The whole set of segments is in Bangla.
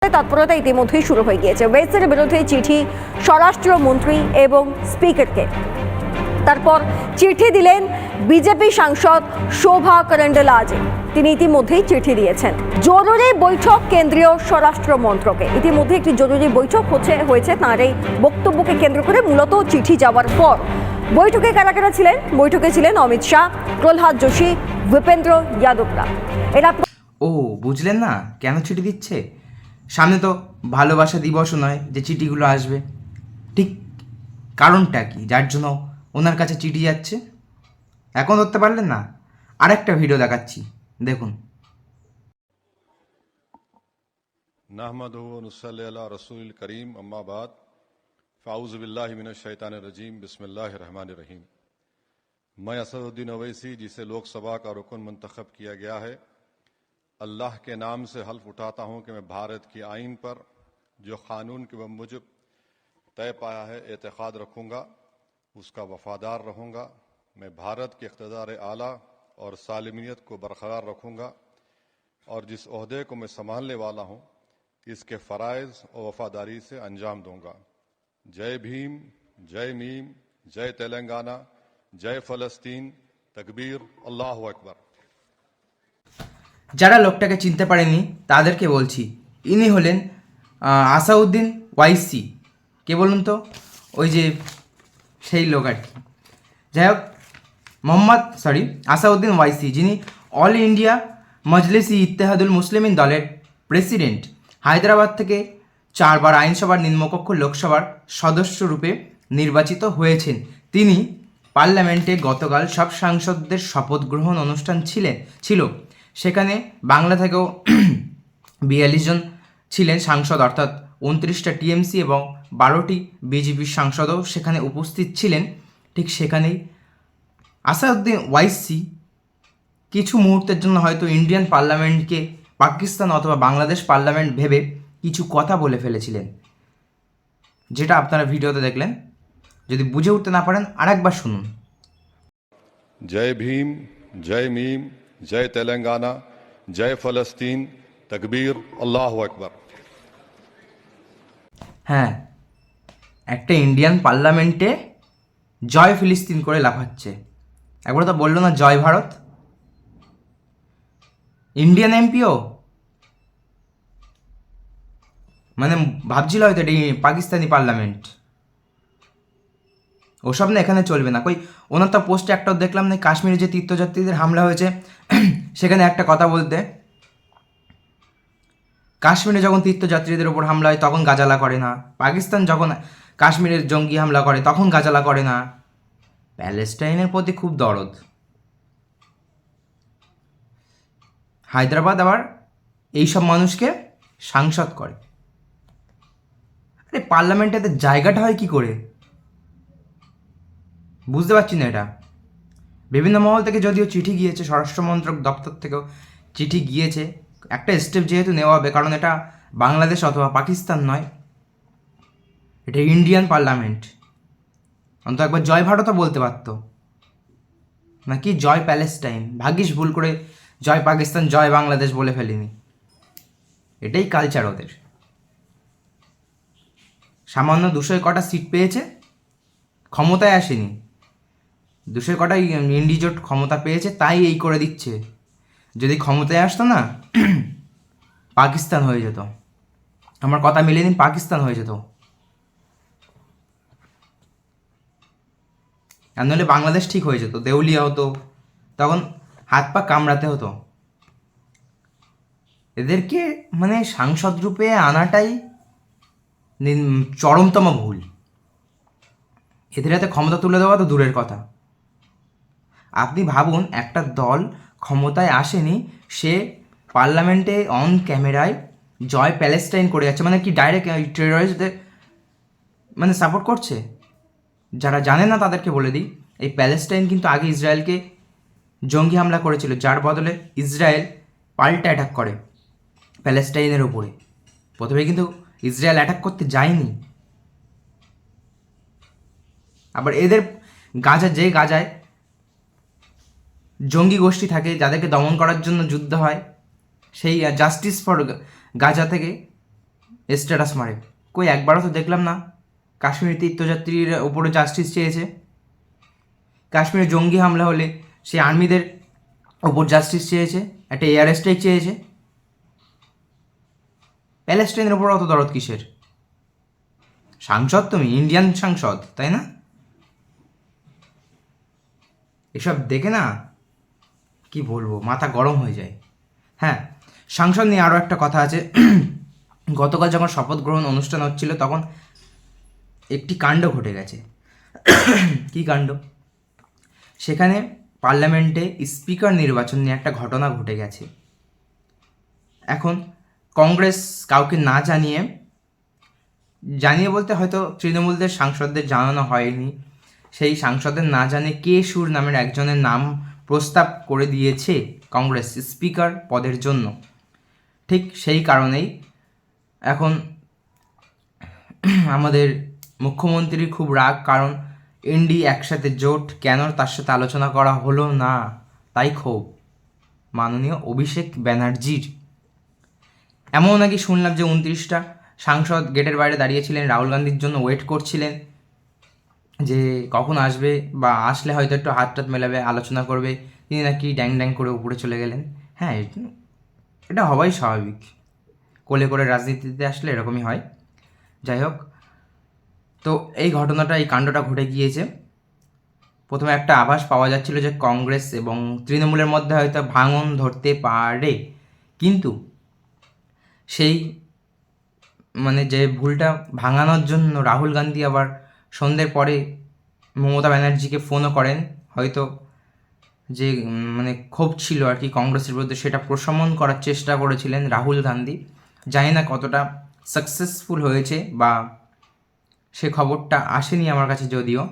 তৎপরতা ইতিমধ্যেই শুরু হয়ে গিয়েছে। ওয়েসের বিরুদ্ধে চিঠি স্বরাষ্ট্রমন্ত্রী এবং স্পিকারকে। তারপর চিঠি দিলেন বিজেপি সাংসদ শোভা করণ্ডেলাজে। তিনি ইতিমধ্যেই চিঠি দিয়েছেন। জরুরি বৈঠক কেন্দ্রীয় স্বরাষ্ট্র মন্ত্রকে। ইতিমধ্যে একটি জরুরি বৈঠক হয়েছে তাঁর এই বক্তব্যকে কেন্দ্র করে। মূলত চিঠি যাওয়ার পর বৈঠকে কারা কারা ছিলেন? বৈঠকে ছিলেন অমিত শাহ, প্রহ্লাদ যোশী, ভূপেন্দ্র যাদবরা। এরা বুঝলেন না কেন চিঠি দিচ্ছে? সামনে তো ভালোবাসা দিবসও নয় যে চিঠিগুলো আসবে। ঠিক কারণটা কি যার জন্য ওনার কাছে চিঠি যাচ্ছে এখন ধরতে পারলেন না? আরেকটা ভিডিও দেখাচ্ছি, দেখুন। নাহমাদুহু ওয়া নুসাল্লি আলা রাসূলিল কারীম, আম্মা বাদ, ফাউযু বিল্লাহি মিনাশ শাইতানির রাजीम, बिस्मिल्लाहिर रहमानिर रहीम। मैं असदुद्दीन ओवैसी, जिसे लोकसभा का रुकन मुंतखब किया गया है, अल्लाह के नाम से हल्फ उठाता हूँ कि मैं भारत की आइन पर जो कानून के मुजब तय पाया है एतक़ाद रखूँगा, उसका वफादार रहूँगा। मैं भारत के इक़्तिदार आला और सालिमियत को बरकरार रखूँगा और जिस ओहदे को मैं संभालने वाला हूँ इसके फ़राइज़ और वफादारी से अंजाम दूँगा। जय भीम, जय मीम, जय तेलंगाना, जय फ़लस्तीन, तकबीर, अल्लाहु अकबर। যারা লোকটাকে চিনতে পারেনি তাদেরকে বলছি, ইনি হলেন আসাউদ্দিন ওয়াইসি। কে বলুন তো? ওই যে সেই লোক আর কি। যাই হোক, আসাউদ্দিন ওয়াইসি, যিনি অল ইন্ডিয়া মজলিস-ই ইত্তেহাদুল মুসলিমিন দলের প্রেসিডেন্ট, হায়দ্রাবাদ থেকে 4 বার আইনসভার নিম্নকক্ষ লোকসভার সদস্য রূপে নির্বাচিত হয়েছেন। তিনি পার্লামেন্টে গতকাল সব সাংসদদের শপথ গ্রহণ অনুষ্ঠান ছিল। সেখানে বাংলা থেকেও 42 জন ছিলেন সাংসদ, অর্থাৎ 29টা টিএমসি এবং 12টি বিজেপির সাংসদও সেখানে উপস্থিত ছিলেন। ঠিক সেখানেই আসাদুদ্দিন ওয়াইসি কিছু মুহূর্তের জন্য হয়তো ইন্ডিয়ান পার্লামেন্টকে পাকিস্তান অথবা বাংলাদেশ পার্লামেন্ট ভেবে কিছু কথা বলে ফেলেছিলেন, যেটা আপনারা ভিডিওতে দেখলেন। যদি বুঝে উঠতে না পারেন আরেকবার শুনুন। जय भीम, जय मीम, जय तेलंगाना, जय फ़लस्तीन, तकबीर, अल्लाहु अकबर। হ্যাঁ, একটা ইন্ডিয়ান পার্লামেন্টে জয় ফিলিস্তিন করে লাফাচ্ছে। একবার তো বললো না জয় ভারত? ইন্ডিয়ান এমপিও মানে ভাবছিল হয়তো এটি পাকিস্তানি পার্লামেন্ট। ওসব না এখানে চলবে না। ওনার তো পোস্টে একটাও দেখলাম না কাশ্মীরে যে তীর্থযাত্রীদের হামলা হয়েছে সেখানে একটা কথা বলতে। কাশ্মীরে যখন তীর্থযাত্রীদের ওপর হামলা হয় তখন গাজালা করে না, পাকিস্তান যখন কাশ্মীরের জঙ্গি হামলা করে তখন গাজালা করে না। প্যালেস্টাইনের প্রতি খুব দরদ। হায়দ্রাবাদ আবার এইসব মানুষকে সাংসদ করে। আরে পার্লামেন্টে জায়গাটা হয় কি করে বুঝতে পারছি না এটা। বিভিন্ন মহল থেকে যদিও চিঠি গিয়েছে, স্বরাষ্ট্রমন্ত্রক দপ্তর থেকেও চিঠি গিয়েছে, একটা স্টেপ যেহেতু নেওয়া হবে, কারণ এটা বাংলাদেশ অথবা পাকিস্তান নয়, এটা ইন্ডিয়ান পার্লামেন্ট। অন্তত একবার জয় ভারতও বলতে পারত, নাকি জয় প্যালেস্টাইন। ভাগ্যিস ভুল করে জয় পাকিস্তান জয় বাংলাদেশ বলে ফেলিনি। এটাই কালচার ওদের। সামান্য 200 কটা সিট পেয়েছে, ক্ষমতায় আসেনি। 200 কটাই ইন্ডিজোট ক্ষমতা পেয়েছে, তাই এই করে দিচ্ছে। যদি ক্ষমতায় আসতো না পাকিস্তান হয়ে যেত। আমার কথা মিলেনি, পাকিস্তান হয়ে যেত। আর নইলে বাংলাদেশ ঠিক হয়ে যেত, দেউলিয়া হতো, তখন হাত পা কামড়াতে হতো। এদেরকে মানে সাংসদ রূপে আনাটাই চরমতম ভুল। এদের হাতে ক্ষমতা তুলে দেওয়া তো দূরের কথা। আপনি ভাবুন, একটা দল ক্ষমতায় আসেনি, সে পার্লামেন্টে অন ক্যামেরায় জয় প্যালেস্টাইন করে যাচ্ছে। মানে কি ডাইরেক্ট টেররিস্টদের মানে সাপোর্ট করছে? যারা জানে না তাদেরকে বলে দিই, এই প্যালেস্টাইন কিন্তু আগে ইসরায়েলকে জঙ্গি হামলা করেছিল, যার বদলে ইসরায়েল পাল্টা অ্যাটাক করে প্যালেস্টাইনের ওপরে। প্রথমে কিন্তু ইসরায়েল অ্যাটাক করতে যায়নি। আবার এদের গাজায় জঙ্গি গোষ্ঠী থাকে, যাদেরকে দমন করার জন্য যুদ্ধ হয়, সেই জাস্টিস ফর গাজা থেকে স্ট্যাটাস মারে, কই একবারও তো দেখলাম না কাশ্মীর তীর্থযাত্রীর উপরে জাস্টিস চেয়েছে। কাশ্মীরে জঙ্গি হামলা হলে সেই আর্মিদের ওপর জাস্টিস চেয়েছে, একটা এয়ার স্ট্রাইক চেয়েছে। প্যালেস্টাইনের ওপর অত দরদ কিসের? সাংসদ তুমি, ইন্ডিয়ান সাংসদ, তাই না? এসব দেখে না কি বলবো, মাথা গরম হয়ে যায়। হ্যাঁ, সাংসদ নিয়ে আরও একটা কথা আছে। গতকাল যখন শপথ গ্রহণ অনুষ্ঠান হচ্ছিল তখন একটি কাণ্ড ঘটে গেছে। কি কাণ্ড? সেখানে পার্লামেন্টে স্পিকার নির্বাচন নিয়ে একটা ঘটনা ঘটে গেছে। এখন কংগ্রেস কাউকে না জানিয়ে বলতে হয়তো তৃণমূলদের সাংসদদের জানানো হয়নি, সেই সাংসদের না জানে কে সুর নামের একজনের নাম প্রস্তাব করে দিয়েছে কংগ্রেস স্পিকার পদের জন্য। ঠিক সেই কারণেই এখন আমাদের মুখ্যমন্ত্রীর খুব রাগ, কারণ এনডি একসাথে জোট কেন তার সাথে আলোচনা করা হলো না, তাই ক্ষোভ মাননীয় অভিষেক ব্যানার্জির। এমন নাকি শুনলাম যে 29টা সাংসদ গেটের বাইরে দাঁড়িয়েছিলেন, রাহুল গান্ধীর জন্য ওয়েট করছিলেন যে কখন আসবে, বা আসলে হয়তো একটু হাত টাত মেলাবে, আলোচনা করবে। তিনি নাকি ড্যাং ড্যাং করে উপরে চলে গেলেন। হ্যাঁ, এটা হওয়াই স্বাভাবিক, কোলে করে রাজনীতিতে আসলে এরকমই হয়। যাই হোক, তো এই ঘটনাটা, এই কাণ্ডটা ঘটে গিয়েছে। প্রথমে একটা আভাস পাওয়া যাচ্ছিল যে কংগ্রেস এবং তৃণমূলের মধ্যে হয়তো ভাঙন ধরতে পারে, কিন্তু সেই যে ভুলটা ভাঙানোর জন্য রাহুল গান্ধী আবার সন্ধ্যের পরে মমতা ব্যানার্জিকে ফোনও করেন। হয়তো যে ক্ষোভ ছিল আর কি কংগ্রেসের বিরুদ্ধে, সেটা প্রশমন করার চেষ্টা করেছিলেন রাহুল গান্ধী। জানি না কতটা সাকসেসফুল হয়েছে, বা সে খবরটা আসেনি আমার কাছে যদিও।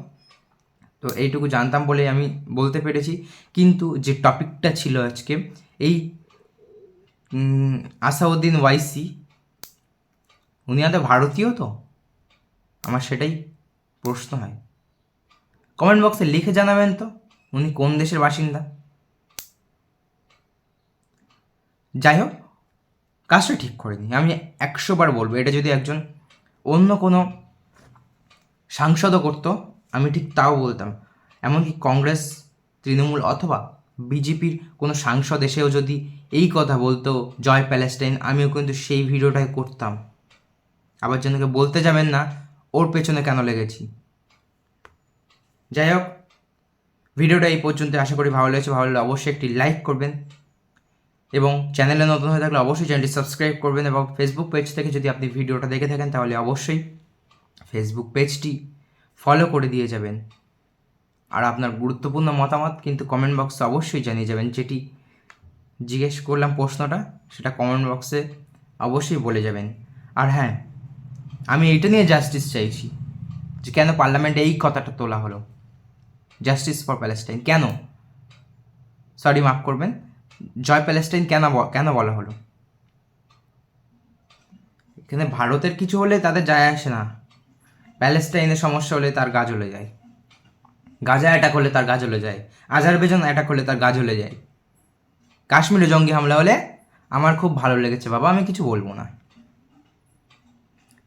তো এইটুকু জানতাম বলে আমি বলতে পেরেছি। কিন্তু যে টপিকটা ছিল আজকে, এই আসাউদ্দিন ওয়াইসি, উনি আদৌ ভারতীয় তো? আমার সেটাই প্রশ্ন হয়। কমেন্ট বক্সে লিখে জানাবেন তো উনি কোন দেশের বাসিন্দা। যাই হোক, কাজটা ঠিক করেনি, আমি 100 বার বলবো। এটা যদি একজন অন্য কোনো সাংসদও করতো আমি ঠিক তাও বলতাম। এমনকি কংগ্রেস, তৃণমূল অথবা বিজেপির কোনো সাংসদ এসেও যদি এই কথা বলতো জয় প্যালেস্টাইন, আমিও কিন্তু সেই ভিডিওটাই করতাম। আবার জনকে বলতে যাবেন না ওর পেছনে কেন লেগেছি। যাই হোক, ভিডিওটা এই পর্যন্ত, আশা করি ভালো লেগেছে। ভালো লাগলে অবশ্যই একটি লাইক করবেন, এবং চ্যানেলে নতুন হয়ে থাকলে অবশ্যই চ্যানেলটি সাবস্ক্রাইব করবেন, এবং ফেসবুক পেজ থেকে যদি আপনি ভিডিওটা দেখে থাকেন তাহলে অবশ্যই ফেসবুক পেজটি ফলো করে দিয়ে যাবেন। আর আপনার গুরুত্বপূর্ণ মতামত কিন্তু কমেন্ট বক্সে অবশ্যই জানিয়ে যাবেন। যেটি জিজ্ঞেস করলাম প্রশ্নটা, সেটা কমেন্ট বক্সে অবশ্যই বলে যাবেন। আর হ্যাঁ, আমি এইটা নিয়ে জাস্টিস চাইছি যে কেন পার্লামেন্টে এই কথাটা তোলা হলো, জাস্টিস ফর প্যালেস্টাইন কেন, সরি মাফ করবেন, জয় প্যালেস্টাইন কেন বলা হলো? এখানে ভারতের কিছু হলে তাদের যায় আসে না, প্যালেস্টাইনের সমস্যা হলে তার গা জ্বলে যায়, গাজা অ্যাটাক হলে তার গা জ্বলে যায়, আজারবাইজান অ্যাটাক হলে তার গা জ্বলে যায়, কাশ্মীরে জঙ্গি হামলা হলে আমার খুব ভালো লেগেছে বাবা, আমি কিছু বলবো না।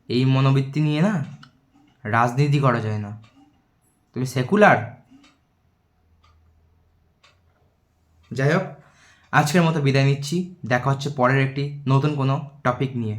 এই মনোবৃত্তি নিয়ে না রাজনীতি করা যায় না। তুমি সেকুলার। যাই হোক, আজকের মতো বিদায় নিচ্ছি। দেখা হচ্ছে পরের একটি নতুন কোনো টপিক নিয়ে।